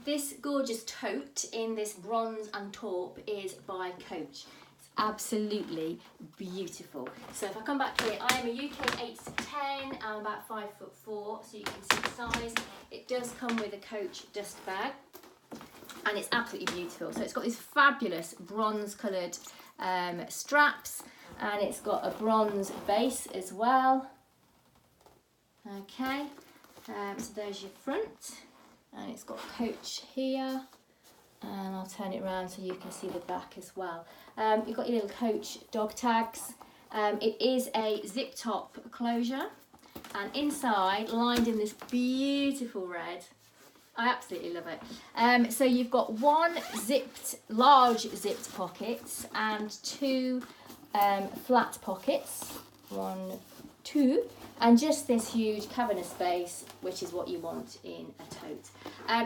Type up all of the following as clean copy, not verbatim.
This gorgeous tote in this bronze and taupe is by Coach. It's absolutely beautiful. So if I come back here, I am a UK 8 to 10, I'm about 5'4", so you can see the size. It does come with a Coach dust bag, and it's absolutely beautiful. So it's got these fabulous bronze coloured straps, and it's got a bronze base as well. Okay, so there's your front, and it's got Coach here, and I'll turn it around so you can see the back as well. You've got your little Coach dog tags. It is a zip top closure, and inside, lined in this beautiful red. I absolutely love it. So you've got one large zipped pocket and two flat pockets. 1, 2, and just this huge cavernous space, which is what you want in a tote.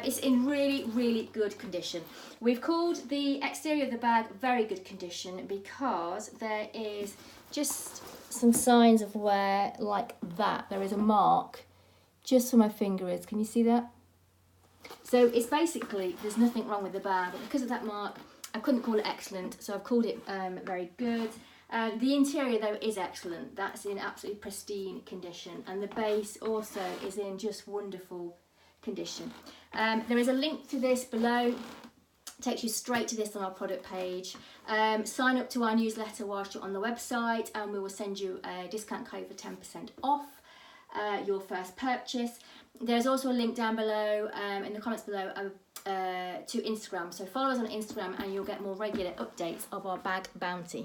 It's in really, really good condition. We've called the exterior of the bag very good condition because there is just some signs of wear like that. There is a mark just where my finger is. Can you see that? So it's basically, there's nothing wrong with the bag, but because of that mark, I couldn't call it excellent, so I've called it very good. The interior though is excellent. That's in absolutely pristine condition, and the base also is in just wonderful condition. There is a link to this below. Takes you straight to this on our product page. Sign up to our newsletter whilst you're on the website, and we will send you a discount code for 10% off your first purchase. There's also a link down below in the comments below to Instagram, so follow us on Instagram and you'll get more regular updates of our bag bounty.